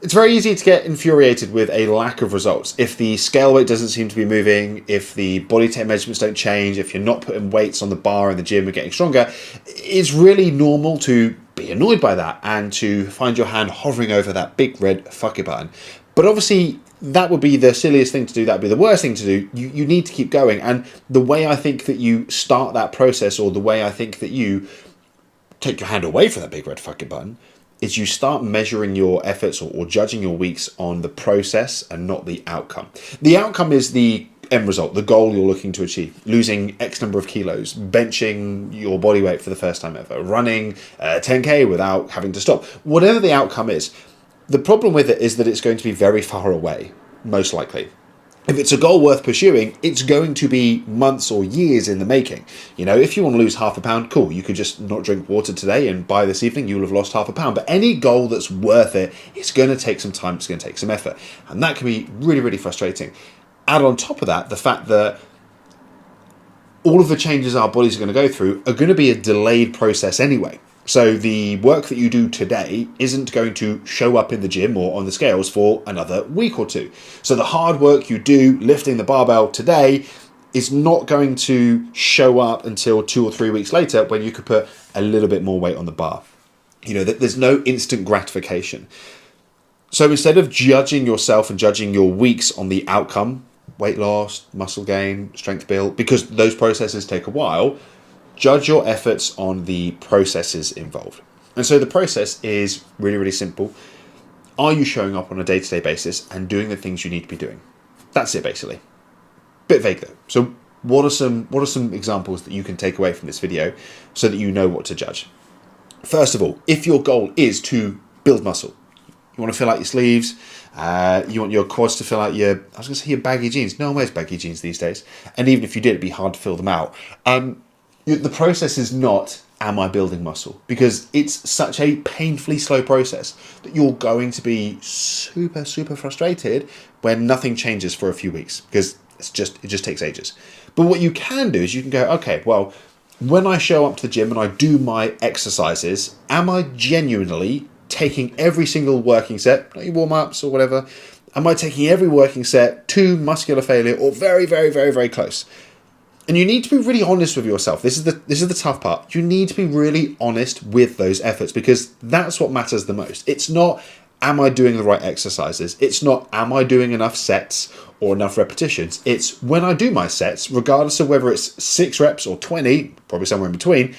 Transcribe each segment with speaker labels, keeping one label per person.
Speaker 1: It's very easy to get infuriated with a lack of results. If the scale weight doesn't seem to be moving, if the body tape measurements don't change, if you're not putting weights on the bar in the gym and getting stronger, it's really normal to be annoyed by that and to find your hand hovering over that big red fuck it button. But obviously, that would be the silliest thing to do. That would be the worst thing to do. You need to keep going. And the way I think that you start that process, or the way I think that you take your hand away from that big red fucking button, is you start measuring your efforts or judging your weeks on the process and not the outcome. The outcome is the end result, the goal you're looking to achieve. Losing X number of kilos, benching your body weight for the first time ever, running 10K without having to stop. Whatever the outcome is, the problem with it is that it's going to be very far away, most likely. If it's a goal worth pursuing, it's going to be months or years in the making. You know, if you want to lose half a pound, cool. You could just not drink water today and by this evening you'll have lost half a pound. But any goal that's worth it, it's going to take some time, it's going to take some effort. And that can be really, really frustrating. Add on top of that, the fact that all of the changes our bodies are going to go through are going to be a delayed process anyway. So the work that you do today isn't going to show up in the gym or on the scales for another week or two. So the hard work you do lifting the barbell today is not going to show up until 2 or 3 weeks later, when you could put a little bit more weight on the bar. You know, there's no instant gratification. So instead of judging yourself and judging your weeks on the outcome, weight loss, muscle gain, strength build, because those processes take a while, judge your efforts on the processes involved. And so the process is really, really simple. Are you showing up on a day-to-day basis and doing the things you need to be doing? That's it, basically. Bit vague though. So what are some examples that you can take away from this video so that you know what to judge? First of all, if your goal is to build muscle, you want to fill out your sleeves, you want your quads to fill out your baggy jeans. No one wears baggy jeans these days. And even if you did, it'd be hard to fill them out. The process is not, am I building muscle? Because it's such a painfully slow process that you're going to be super, super frustrated when nothing changes for a few weeks, because it just takes ages. But what you can do is you can go, okay, well, when I show up to the gym and I do my exercises, am I genuinely taking every single working set, not your warm-ups or whatever, am I taking every working set to muscular failure or very, very, very, very close? And you need to be really honest with yourself. This is the tough part. You need to be really honest with those efforts, because that's what matters the most. It's not, am I doing the right exercises? It's not, am I doing enough sets or enough repetitions? It's, when I do my sets, regardless of whether it's 6 reps or 20, probably somewhere in between,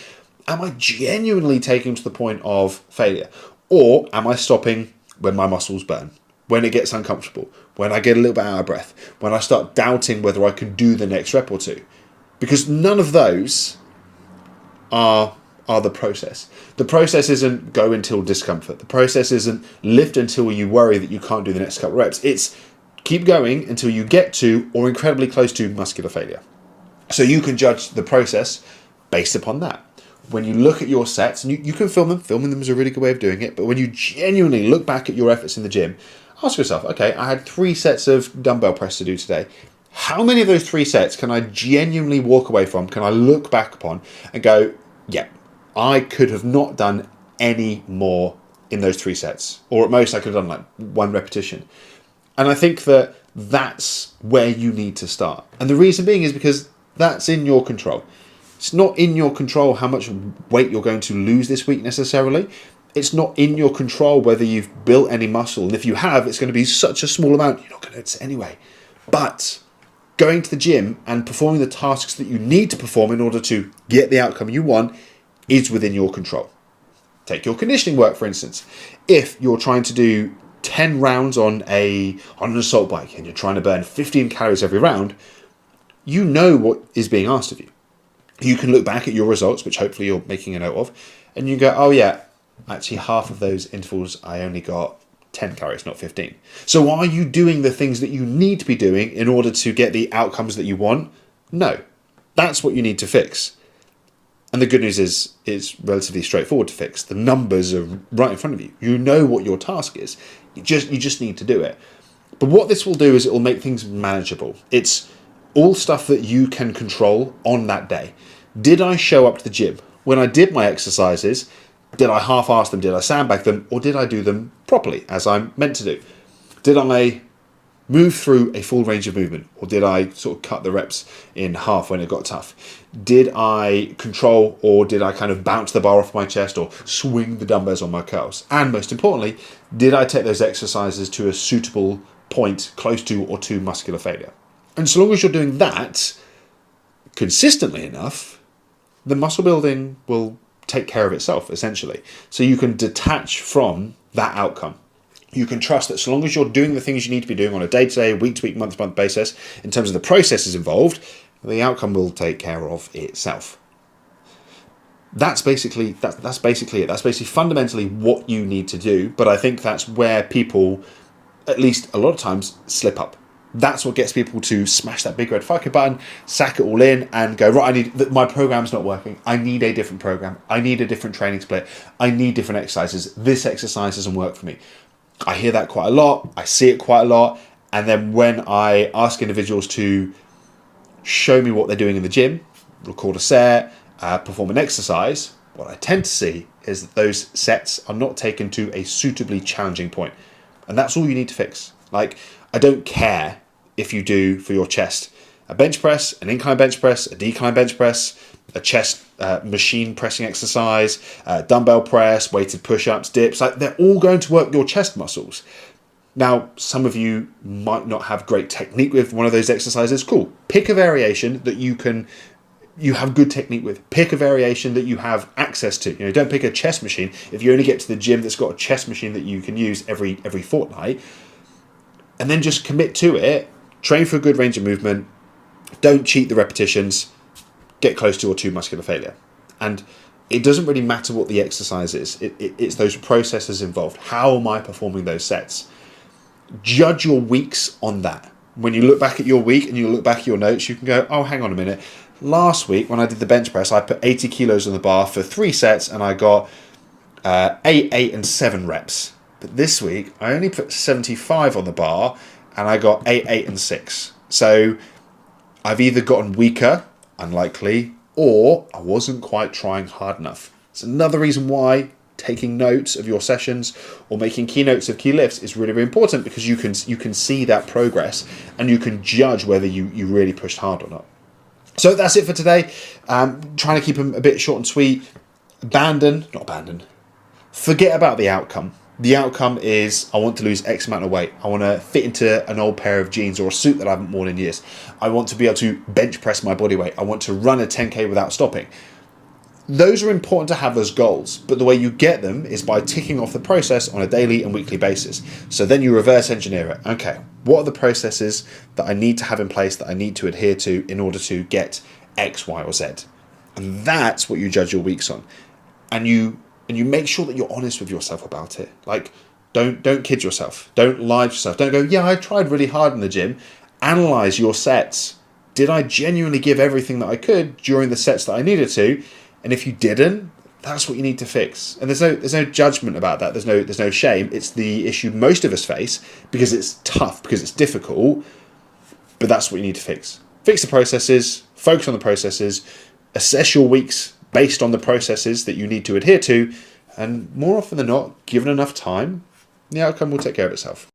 Speaker 1: am I genuinely taking to the point of failure? Or am I stopping when my muscles burn? When it gets uncomfortable? When I get a little bit out of breath? When I start doubting whether I can do the next rep or two? Because none of those are the process. The process isn't go until discomfort. The process isn't lift until you worry that you can't do the next couple of reps. It's keep going until you get to or incredibly close to muscular failure. So you can judge the process based upon that. When you look at your sets, and you can film them. Filming them is a really good way of doing it. But when you genuinely look back at your efforts in the gym, ask yourself, okay, I had 3 sets of dumbbell press to do today. How many of those 3 sets can I genuinely walk away from? Can I look back upon and go, yeah, I could have not done any more in those 3 sets. Or at most I could have done like 1 repetition. And I think that that's where you need to start. And the reason being is because that's in your control. It's not in your control how much weight you're going to lose this week necessarily. It's not in your control whether you've built any muscle. And if you have, it's going to be such a small amount, you're not going to notice it anyway. But going to the gym and performing the tasks that you need to perform in order to get the outcome you want is within your control. Take your conditioning work, for instance. If you're trying to do 10 rounds on an assault bike and you're trying to burn 15 calories every round, you know what is being asked of you. You can look back at your results, which hopefully you're making a note of, and you go, oh yeah, actually half of those intervals I only got 10 calories, not 15. So are you doing the things that you need to be doing in order to get the outcomes that you want? No. That's what you need to fix. And the good news is it's relatively straightforward to fix. The numbers are right in front of you. You know what your task is. You just need to do it. But what this will do is it will make things manageable. It's all stuff that you can control on that day. Did I show up to the gym? When I did my exercises, Did I half-ass them? Did I sandbag them? Or did I do them properly, as I'm meant to do? Did I move through a full range of movement, or did I sort of cut the reps in half when it got tough? Did I control, or did I kind of bounce the bar off my chest or swing the dumbbells on my curls? And most importantly, did I take those exercises to a suitable point close to or to muscular failure? And so long as you're doing that consistently enough, the muscle building will take care of itself, essentially. So you can detach from that outcome. You can trust that so long as you're doing the things you need to be doing on a day-to-day, week-to-week, month-to-month basis, in terms of the processes involved, the outcome will take care of itself. That's basically it. That's basically fundamentally what you need to do. But I think that's where people, at least a lot of times, slip up. That's what gets people to smash that big red fuck button, sack it all in, and go, right, my program's not working. I need a different program. I need a different training split. I need different exercises. This exercise doesn't work for me. I hear that quite a lot. I see it quite a lot. And then when I ask individuals to show me what they're doing in the gym, record a set, perform an exercise, what I tend to see is that those sets are not taken to a suitably challenging point. And that's all you need to fix. Like, I don't care if you do for your chest a bench press, an incline bench press, a decline bench press, a chest machine pressing exercise, dumbbell press, weighted push-ups, dips. Like, they're all going to work your chest muscles. Now, some of you might not have great technique with one of those exercises. Cool. Pick a variation that you have good technique with. Pick a variation that you have access to. Don't pick a chest machine. If you only get to the gym that's got a chest machine that you can use every fortnight, and then just commit to it, train for a good range of movement, don't cheat the repetitions, get close to or to muscular failure. And it doesn't really matter what the exercise is. It's those processes involved. How am I performing those sets? Judge your weeks on that. When you look back at your week and you look back at your notes, you can go, oh, hang on a minute. Last week when I did the bench press, I put 80 kilos on the bar for 3 sets and I got 8, and 7 reps. But this week, I only put 75 on the bar and I got 8, and 6. So I've either gotten weaker, unlikely, or I wasn't quite trying hard enough. It's another reason why taking notes of your sessions or making keynotes of key lifts is really, really important, because you can see that progress and you can judge whether you really pushed hard or not. So that's it for today. Trying to keep them a bit short and sweet. Forget about the outcome. The outcome is I want to lose X amount of weight. I want to fit into an old pair of jeans or a suit that I haven't worn in years. I want to be able to bench press my body weight. I want to run a 10K without stopping. Those are important to have as goals, but the way you get them is by ticking off the process on a daily and weekly basis. So then you reverse engineer it. Okay, what are the processes that I need to have in place, that I need to adhere to in order to get X, Y, or Z? And that's what you judge your weeks on. And you make sure that you're honest with yourself about it. Like, don't kid yourself. Don't lie to yourself. Don't go, yeah, I tried really hard in the gym. Analyze your sets. Did I genuinely give everything that I could during the sets that I needed to? And if you didn't, that's what you need to fix. And there's no judgment about that. There's no shame. It's the issue most of us face because it's tough, because it's difficult. But that's what you need to fix. Fix the processes. Focus on the processes. Assess your weeks based on the processes that you need to adhere to. And more often than not, given enough time, the outcome will take care of itself.